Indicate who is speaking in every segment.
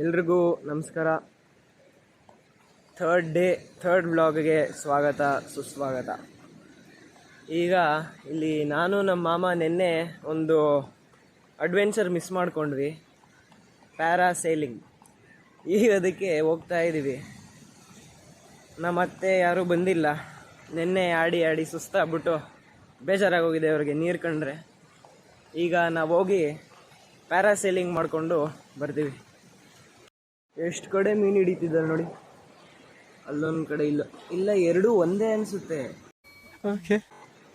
Speaker 1: ಎಲ್ರಿಗೂ ನಮಸ್ಕಾರ. ಥರ್ಡ್ ವ್ಲಾಗ್ಗೆ ಸ್ವಾಗತ ಸುಸ್ವಾಗತ. ಈಗ ಇಲ್ಲಿ ನಾನು ನಮ್ಮ ಮಾಮ ನಿನ್ನೆ ಒಂದು ಅಡ್ವೆಂಚರ್ ಮಿಸ್ ಮಾಡ್ಕೊಂಡ್ವಿ, ಪ್ಯಾರಾಸೈಲಿಂಗ್. ಈಗ ಅದಕ್ಕೆ ಹೋಗ್ತಾ ಇದ್ದೀವಿ. ನಮ್ಮ ಅತ್ತೆ ಯಾರೂ ಬಂದಿಲ್ಲ. ನಿನ್ನೆ ಆಡಿ ಸುಸ್ತಾಗ್ಬಿಟ್ಟು ಬೇಜಾರಾಗೋಗಿದೆ ಅವ್ರಿಗೆ ನೀರು ಕಂಡ್ರೆ. ಈಗ ನಾವು ಹೋಗಿ ಪ್ಯಾರಾಸೈಲಿಂಗ್ ಮಾಡಿಕೊಂಡು ಬರ್ತೀವಿ. ಎಷ್ಟು ಕಡೆ ಮೀನು ಹಿಡಿತಿದ್ದಾರೆ ನೋಡಿ. ಅಲ್ಲೊಂದು ಕಡೆ ಇಲ್ಲ ಎರಡೂ ಒಂದೇ ಅನಿಸುತ್ತೆ.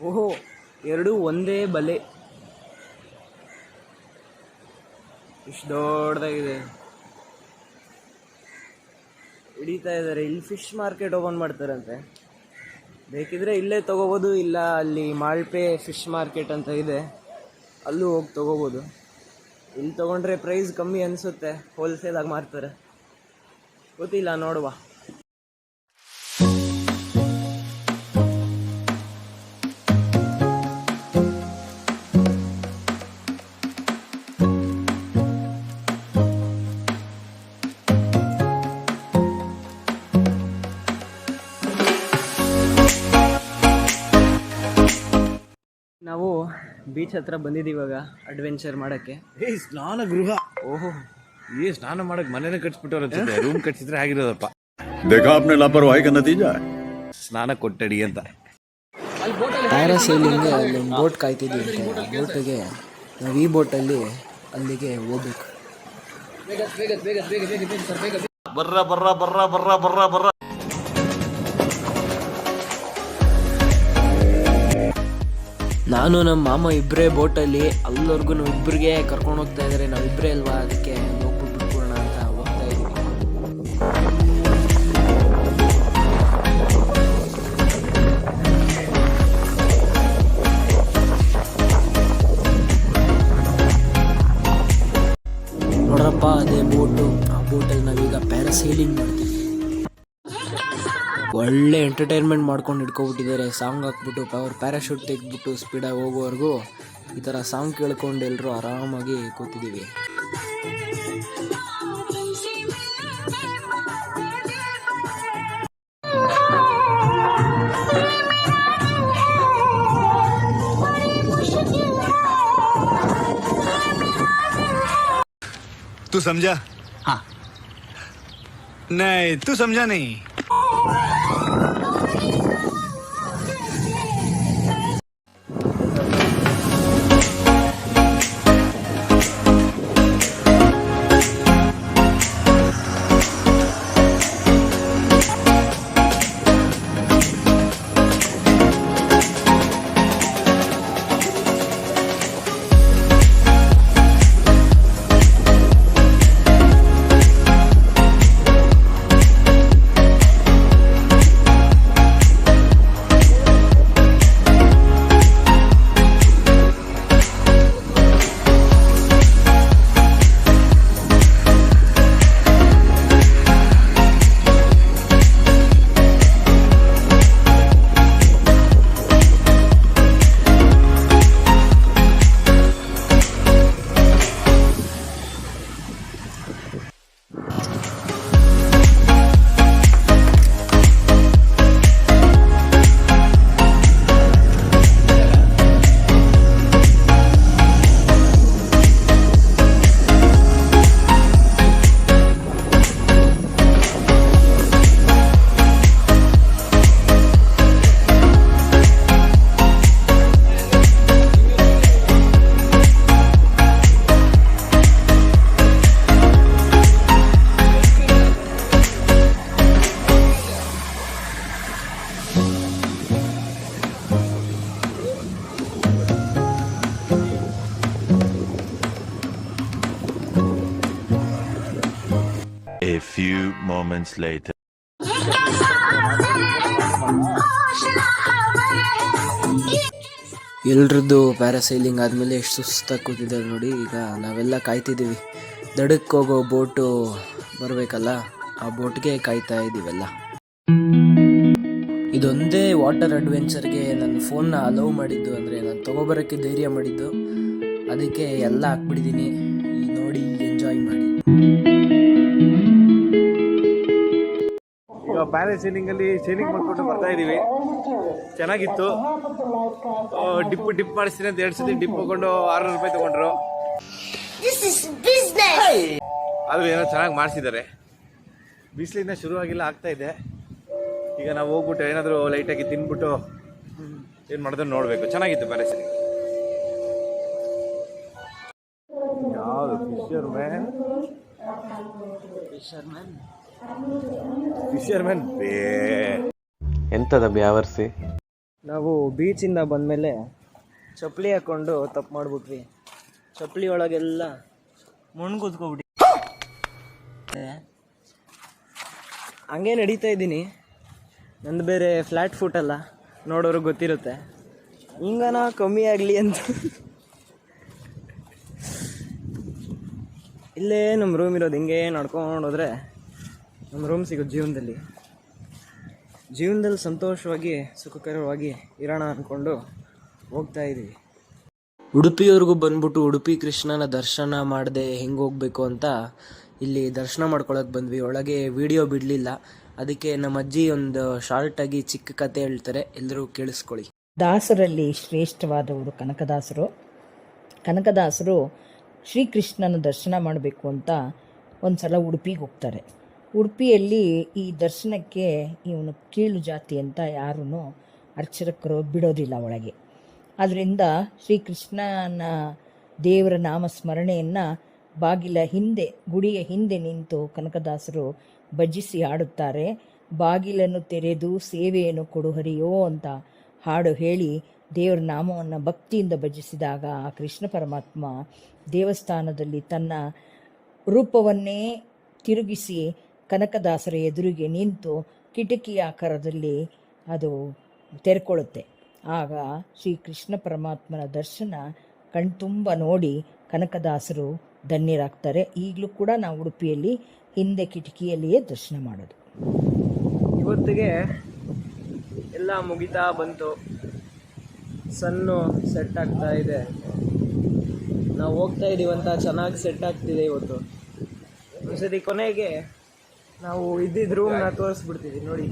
Speaker 1: ಓಹೋ, ಎರಡೂ ಒಂದೇ ಬಲೆ. ಇಷ್ಟು ದೊಡ್ಡದಾಗಿದೆ. ಹಿಡಿತಾ ಇದ್ದಾರೆ. ಇಲ್ಲಿ ಫಿಶ್ ಮಾರ್ಕೆಟ್ ಓಪನ್ ಮಾಡ್ತಾರಂತೆ. ಬೇಕಿದ್ರೆ ಇಲ್ಲೇ ತೊಗೋಬೋದು, ಇಲ್ಲ ಅಲ್ಲಿ ಮಾಲ್ಪೆ ಫಿಶ್ ಮಾರ್ಕೆಟ್ ಅಂತ ಇದೆ, ಅಲ್ಲೂ ಹೋಗಿ ತೊಗೋಬೋದು. ಇಲ್ಲಿ ತೊಗೊಂಡ್ರೆ ಪ್ರೈಸ್ ಕಮ್ಮಿ ಅನಿಸುತ್ತೆ, ಹೋಲ್ಸೇಲಾಗಿ ಮಾರ್ತಾರೆ. ಗೊತ್ತಿಲ್ಲ, ನೋಡುವ. ನಾವು ಬೀಚ್ ಹತ್ರ ಬಂದಿದ್ದೀವಿ ಇವಾಗ ಅಡ್ವೆಂಚರ್ ಮಾಡೋಕ್ಕೆ.
Speaker 2: ಸ್ನಾನ ಗೃಹ.
Speaker 1: ಓಹೋ,
Speaker 2: ಸ್ನಾನ ಮಾಡಕ್ ಮನೇನೆ ಕಟ್ಸ್ಬಿಟ್ಟವ್ರ. ರೂಮ್ ಕಟ್ಸಿದ್ರೆ ಆಗಿರೋದಪ್ಪ. ಸ್ನಾನ ಕೊಟ್ಟಡಿ ಅಂತ.
Speaker 1: ಪ್ಯಾರಾಸೈಲಿಂಗ್ ಅಲ್ಲಿ ಒಂದು ಬೋಟ್ ಕಾಯ್ತಿದ್ದೀವಿ. ಬೋಟಿಗೆ ನಾವು ಈ ಬೋಟಲ್ಲಿ ಅಲ್ಲಿಗೆ ಹೋಗ್ಬೇಕು.
Speaker 2: ಬರ್ರ.
Speaker 1: ನಾನು ನಮ್ಮ ಮಾಮ ಇಬ್ಬರೇ ಬೋಟಲ್ಲಿ, ಅಲ್ಲಿವರೆಗೂ ಇಬ್ಬರಿಗೆ ಕರ್ಕೊಂಡು ಹೋಗ್ತಾ ಇದ್ದಾರೆ. ನಾವಿಬ್ಬರೇ ಅಲ್ವಾ, ಅದಕ್ಕೆ ಹೋಗ್ಬಿಟ್ಟು ಬಿಟ್ಕೊಳ್ಳೋಣ ಅಂತ ಹೋಗ್ತಾ ಇದ್ದೀವಿ. ನೋಡ್ರಪ್ಪ, ಅದೇ ಬೋಟು. ಆ ಬೋಟಲ್ಲಿ ನಾವೀಗ ಪ್ಯಾರಾಸೈಲಿಂಗ್ ಮಾಡ್ತೀವಿ. ಒಳ್ಳೆ ಎಂಟರ್ಟೈನ್ಮೆಂಟ್ ಮಾಡ್ಕೊಂಡು ಹಿಡ್ಕೊಬಿಟ್ಟಿದ್ದಾರೆ. ಸಾಂಗ್ ಹಾಕ್ಬಿಟ್ಟು ಅವ್ರ ಪ್ಯಾರಾಶೂಟ್ ತೆಗೆದ್ಬಿಟ್ಟು ಸ್ಪೀಡಾಗಿ ಹೋಗೋವರೆಗೂ ಈ ಥರ ಸಾಂಗ್ ಕೇಳ್ಕೊಂಡು ಎಲ್ಲರೂ ಆರಾಮಾಗಿ ಕೂತಿದ್ದೀವಿ.
Speaker 3: तू समझा? हाँ. नहीं, तू समझा नहीं.
Speaker 4: A few moments later.
Speaker 1: ಎಲ್ರದ್ದು ಪ್ಯಾರಾಸೈಲಿಂಗ್ ಆದಮೇಲೆ ಎಷ್ಟು ಸುಸ್ತಾಗಿ ಕೂತಿದ್ದಾರೆ ನೋಡಿ. ಈಗ ನಾವೆಲ್ಲ ಕಾಯ್ತಿದ್ದೀವಿ. ದಡಕ್ಕೆ ಹೋಗೋ ಬೋಟು ಬರಬೇಕಲ್ಲ, ಆ ಬೋಟ್ಗೆ ಕಾಯ್ತಾ ಇದ್ದೀವೆಲ್ಲ. ಇದೊಂದೇ ವಾಟರ್ ಅಡ್ವೆಂಚರ್ಗೆ ನನ್ನ ಫೋನ್ನ ಅಲೌ ಮಾಡಿದ್ದು, ಅಂದರೆ ನಾನು ತೊಗೊಬರೋಕ್ಕೆ ಧೈರ್ಯ ಮಾಡಿದ್ದು. ಅದಕ್ಕೆ ಎಲ್ಲ ಹಾಕ್ಬಿಟ್ಟಿದ್ದೀನಿ. ನೋಡಿ, ಎಂಜಾಯ್ ಮಾಡಿ.
Speaker 2: ಪ್ಯಾರಾಸೈಲಿಂಗಲ್ಲಿ ಸೈಲಿಂಗ್ ಮಾಡ್ಕೊಂಡು ಬರ್ತಾ ಇದ್ದೀವಿ. ಚೆನ್ನಾಗಿತ್ತು. ಡಿಪ್ ಮಾಡಿಸ್ತೀನಿ ಅಂತ 2 ಸತಿ ಡಿಪ್ ತಗೊಂಡು 600 ರೂಪಾಯಿ ತಗೊಂಡ್ರು. ಆದರೂ ಏನೋ ಚೆನ್ನಾಗಿ ಮಾಡಿಸಿದ್ದಾರೆ. ಬಿಸಿಲಿನ ಶುರುವಾಗಿಲ್ಲ, ಆಗ್ತಾ ಇದೆ. ಈಗ ನಾವು ಹೋಗ್ಬಿಟ್ಟು ಏನಾದರೂ ಲೈಟಾಗಿ ತಿನ್ಬಿಟ್ಟು ಏನು ಮಾಡಿದ್ರು ನೋಡಬೇಕು. ಚೆನ್ನಾಗಿತ್ತು ಪ್ಯಾರಾಸೈಲಿಂಗ್. ಯಾವುದು ಫಿಶರ್ಮ್ಯಾನ್
Speaker 5: ಎಂತದ ಬ್ಯಾವರ್ಸಿ.
Speaker 1: ನಾವು ಬೀಚಿಂದ ಬಂದಮೇಲೆ ಚಪ್ಪಲಿ ಹಾಕ್ಕೊಂಡು ತಪ್ಪು ಮಾಡಿಬಿಟ್ವಿ. ಚಪ್ಪಲಿ ಒಳಗೆಲ್ಲ ಮಣ್ಣು ಕೂತ್ಕೊಬಿಟ್ಟು ಹಂಗೆ ನಡೀತಾ ಇದ್ದೀನಿ. ನಂದು ಬೇರೆ ಫ್ಲ್ಯಾಟ್ ಫುಟ್ ಅಲ್ಲ, ನೋಡೋರಿಗೆ ಗೊತ್ತಿರುತ್ತೆ. ಹಿಂಗನ ಕಮ್ಮಿ ಆಗಲಿ ಅಂತ ಇಲ್ಲೇ ನಮ್ಮ ರೂಮ್ ಇರೋದು. ಹಿಂಗೆ ನಡ್ಕೊಂಡು ಹೋದರೆ ನಮ್ಮ ರೂಮ್ ಸಿಗೋದು. ಜೀವನದಲ್ಲಿ ಸಂತೋಷವಾಗಿ ಸುಖಕರವಾಗಿ ಇರೋಣ ಅಂದ್ಕೊಂಡು ಹೋಗ್ತಾ ಇದ್ದೀವಿ. ಉಡುಪಿಯವ್ರಿಗೂ ಬಂದ್ಬಿಟ್ಟು ಉಡುಪಿ ಕೃಷ್ಣನ ದರ್ಶನ ಮಾಡದೆ ಹೆಂಗೆ ಹೋಗ್ಬೇಕು ಅಂತ ಇಲ್ಲಿ ದರ್ಶನ ಮಾಡ್ಕೊಳಕ್ಕೆ ಬಂದ್ವಿ. ಒಳಗೆ ವಿಡಿಯೋ ಬಿಡಲಿಲ್ಲ, ಅದಕ್ಕೆ ನಮ್ಮ ಅಜ್ಜಿ ಒಂದು ಶಾರ್ಟಾಗಿ ಚಿಕ್ಕ ಕತೆ ಹೇಳ್ತಾರೆ, ಎಲ್ಲರೂ ಕೇಳಿಸ್ಕೊಳ್ಳಿ.
Speaker 6: ದಾಸರಲ್ಲಿ ಶ್ರೇಷ್ಠವಾದವರು ಕನಕದಾಸರು. ಕನಕದಾಸರು ಶ್ರೀಕೃಷ್ಣನ ದರ್ಶನ ಮಾಡಬೇಕು ಅಂತ ಒಂದು ಸಲ ಉಡುಪಿಗೆ ಹೋಗ್ತಾರೆ. ಉಡುಪಿಯಲ್ಲಿ ಈ ದರ್ಶನಕ್ಕೆ ಇವನು ಕೀಳು ಜಾತಿ ಅಂತ ಯಾರೂ ಅರ್ಚಕರು ಬಿಡೋದಿಲ್ಲ ಒಳಗೆ. ಆದ್ದರಿಂದ ಶ್ರೀಕೃಷ್ಣನ ದೇವರ ನಾಮ ಸ್ಮರಣೆಯನ್ನು ಬಾಗಿಲ ಹಿಂದೆ, ಗುಡಿಯ ಹಿಂದೆ ನಿಂತು ಕನಕದಾಸರು ಭಜಿಸಿ ಹಾಡುತ್ತಾರೆ. ಬಾಗಿಲನ್ನು ತೆರೆದು ಸೇವೆಯನ್ನು ಕೊಡು ಹರಿಯೋ ಅಂತ ಹಾಡು ಹೇಳಿ ದೇವರ ನಾಮವನ್ನು ಭಕ್ತಿಯಿಂದ ಭಜಿಸಿದಾಗ ಆ ಕೃಷ್ಣ ಪರಮಾತ್ಮ ದೇವಸ್ಥಾನದಲ್ಲಿ ತನ್ನ ರೂಪವನ್ನೇ ತಿರುಗಿಸಿ ಕನಕದಾಸರ ಎದುರಿಗೆ ನಿಂತು ಕಿಟಕಿ ಆಕಾರದಲ್ಲಿ ಅದು ತೆರೆಕೊಳ್ಳುತ್ತೆ. ಆಗ ಶ್ರೀ ಕೃಷ್ಣ ಪರಮಾತ್ಮನ ದರ್ಶನ ಕಣ್ತುಂಬ ನೋಡಿ ಕನಕದಾಸರು ಧನ್ಯರಾಗ್ತಾರೆ. ಈಗಲೂ ಕೂಡ ನಾವು ಉಡುಪಿಯಲ್ಲಿ ಹಿಂದೆ ಕಿಟಕಿಯಲ್ಲಿಯೇ ದರ್ಶನ ಮಾಡೋದು.
Speaker 1: ಇವತ್ತಿಗೆ ಎಲ್ಲ ಮುಗಿತಾ ಬಂತು. ಸನ್ನು ಸೆಟ್ ಆಗ್ತಾ ಇದೆ. ನಾವು ಹೋಗ್ತಾ ಇದ್ದೀವಂತ ಚೆನ್ನಾಗಿ ಸೆಟ್ ಆಗ್ತಿದೆ. ಇವತ್ತು ಒಂದ್ಸರಿ ಕೊನೆಗೆ ನಾವು ಇದ್ದಿದ್ದ ರೂಮ್ನ ತೋರಿಸ್ಬಿಡ್ತೀವಿ ನೋಡಿ.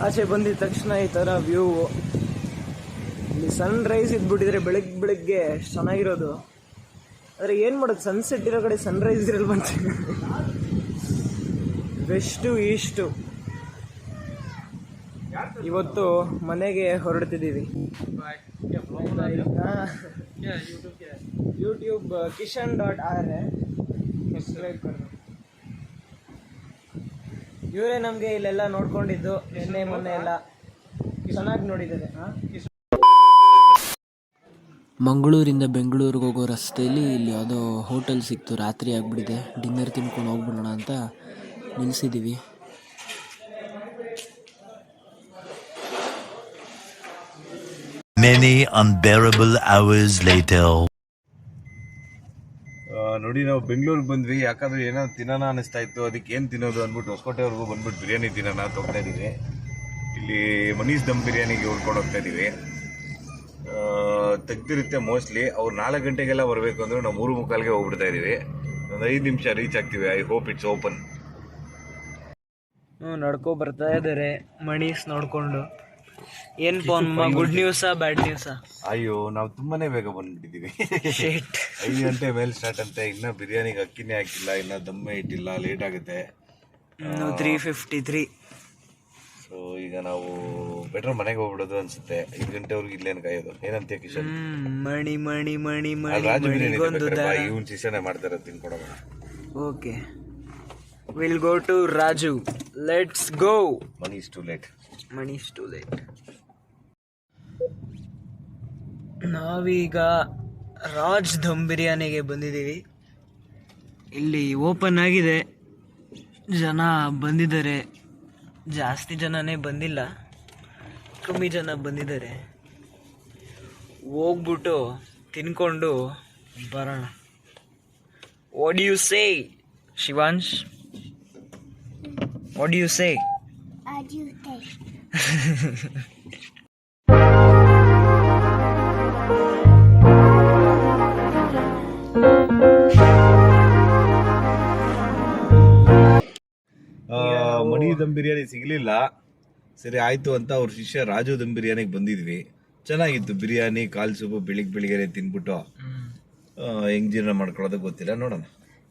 Speaker 1: ಆಚೆ ಬಂದಿದ ತಕ್ಷಣ ಈ ಥರ ವ್ಯೂ. ಇಲ್ಲಿ ಸನ್ ರೈಸ್ ಇದ್ಬಿಟ್ಟಿದ್ರೆ ಬೆಳಗ್ಗೆ ಚೆನ್ನಾಗಿರೋದು. ಆದರೆ ಏನು ಮಾಡೋದು, ಸನ್ಸೆಟ್ ಇರೋ ಕಡೆ ಸನ್ ರೈಸ್ ಇರಲ್ ಬಂತ. West is to. ಇವತ್ತು ಮನೆಗೆ ಹೊರಡ್ತಿದ್ದೀವಿ. ಯೂಟ್ಯೂಬ್ kishan.r ಸಬ್ಸ್ಕ್ರೈಬ್ ಕರ್. ಇವರೇ ನಮಗೆ ಇಲ್ಲೆಲ್ಲ ನೋಡ್ಕೊಂಡಿದ್ದು, ನಿನ್ನೆ ಮೊನ್ನೆ ಎಲ್ಲ ಚೆನ್ನಾಗಿ ನೋಡಿದ್ದಾರೆ. ಮಂಗಳೂರಿಂದ ಬೆಂಗಳೂರಿಗೆ ಹೋಗೋ ರಸ್ತೆಯಲ್ಲಿ ಇಲ್ಲಿ ಯಾವುದೋ ಹೋಟೆಲ್ ಸಿಕ್ತು. ರಾತ್ರಿ ಆಗಿಬಿಟ್ಟಿದೆ, ಡಿನ್ನರ್ ತಿನ್ಕೊಂಡು ಹೋಗ್ಬಿಡೋಣ ಅಂತ ನಿಲ್ಲಿಸಿದ್ದೀವಿ.
Speaker 4: Many unbearable hours later.
Speaker 2: ನೋಡಿ, ನಾವು ಬೆಂಗಳೂರಿಗೆ ಬಂದ್ವಿ. ಯಾಕಂದ್ರೆ ಏನೋ ತಿನ್ನೋಣ ಅನಿಸ್ತಾ ಇತ್ತು. ಅದಕ್ಕೆ ಏನು ತಿನ್ನೋದು ಅಂದ್ಬಿಟ್ಟು ಹೊಸಕೋಟೆವರೆಗೂ ಬಂದ್ಬಿಟ್ಟು ಬಿರಿಯಾನಿ ತಿನ್ನೋಣ ಅಂತ ಹೋಗ್ತಾ ಇದ್ದೀವಿ. ಇಲ್ಲಿ ಮನೀಶ್ ದಮ್ ಬಿರಿಯಾನಿಗೆ ಹುಡ್ಕೊಂಡು ಹೋಗ್ತಾ ಇದ್ದೀವಿ. ತೆಗ್ದಿರುತ್ತೆ ಮೋಸ್ಟ್ಲಿ. ಅವ್ರು 4 ಗಂಟೆಗೆಲ್ಲ ಬರಬೇಕು ಅಂದ್ರೆ ನಾವು 3:45ಗೆ ಹೋಗ್ಬಿಡ್ತಾ ಇದ್ದೀವಿ. ಒಂದು 5 ನಿಮಿಷ ರೀಚ್ ಆಗ್ತೀವಿ. I hope it's open.
Speaker 1: ನಡ್ಕೊ ಬರ್ತಾ ಇದ್ದಾರೆ ಮಣೀಸ್ ನೋಡ್ಕೊಂಡು. ಏನ್ ಗುಡ್ ನ್ಯೂಸಾ ಬ್ಯಾಡ್ ನ್ಯೂಸಾ?
Speaker 2: ಅಯ್ಯೋ, ನಾವು ತುಂಬಾನೇ ಬೇಗ ಬಂದ್ಬಿಟ್ಟಿದ್ದೀವಿ. 5 ಗಂಟೆ ಮೇಲೆ ಸ್ಟಾರ್ಟ್ ಅಂತೆ. ಇನ್ನ ಬಿರಿಯಾನಿಗೆ ಅಕ್ಕಿನೇ ಹಾಕಿಲ್ಲ, ಇನ್ನ ದಮ್ಮೆ ಇಟ್ಟಿಲ್ಲ, ಲೇಟ್ ಆಗುತ್ತೆ.
Speaker 1: 3:53.
Speaker 2: ಸೊ ಈಗ ನಾವು ಬೆಟರ್ ಮನೆಗೆ ಹೋಗ್ಬಿಡೋದು ಅನ್ಸುತ್ತೆ. 5 ಗಂಟೆವರೆಗೂ ಇಲ್ಲೇನು ಕಾಯೋದು? ಏನಂತೀಯ ಕಿಶನ್?
Speaker 1: ಮಣಿ ಮಣಿ ಮಣಿ ಮಣಿ
Speaker 2: ರಾಜು ಬಿರಿಯಾನಿ ಇವನ್ ಶಿಶನೇ ಮಾಡ್ತಾರೆ, ತಿನ್ಕೊಡೋಣ.
Speaker 1: Okay, will go to Raju. Let's go.
Speaker 2: Mani is too late.
Speaker 1: ನಾವೀಗ ರಾಜ್ ದಮ್ ಬಿರಿಯಾನಿಗೆ ಬಂದಿದ್ದೀವಿ. ಇಲ್ಲಿ ಓಪನ್ ಆಗಿದೆ, ಜನ ಬಂದಿದ್ದಾರೆ. ಜಾಸ್ತಿ ಜನನೇ ಬಂದಿಲ್ಲ, ಕಮ್ಮಿ ಜನ ಬಂದಿದ್ದಾರೆ. ಹೋಗ್ಬಿಟ್ಟು ತಿನ್ಕೊಂಡು ಬರೋಣ. What do you say Shivansh? What do you say?
Speaker 2: Mani dum biryani ಸಿಗ್ಲಿಲ್ಲ. ಸರಿ ಆಯ್ತು ಅಂತ ಅವ್ರ ಶಿಷ್ಯ ರಾಜು ದಮ್ ಬಿರಿಯಾನಿಗೆ ಬಂದಿದ್ವಿ. ಚೆನ್ನಾಗಿತ್ತು ಬಿರಿಯಾನಿ, ಕಾಲ್ ಸೂಪು ಬೆಳಿಗ್ಗೆ ತಿನ್ಬಿಟ್ಟು ಹೆಂಗ್ ಜೀರ್ಣ ಮಾಡ್ಕೊಳ್ಳೋದು ಗೊತ್ತಿಲ್ಲ, ನೋಡೋಣ.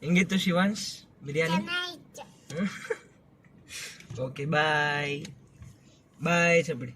Speaker 1: ಹೆಂಗಿತ್ತು ಶಿವಾಂಶ್ ಬಿರಿಯಾನಿ? ಓಕೆ ಬಾಯ್ ಬಾಯ್ ಚಪ್ಪಡಿ.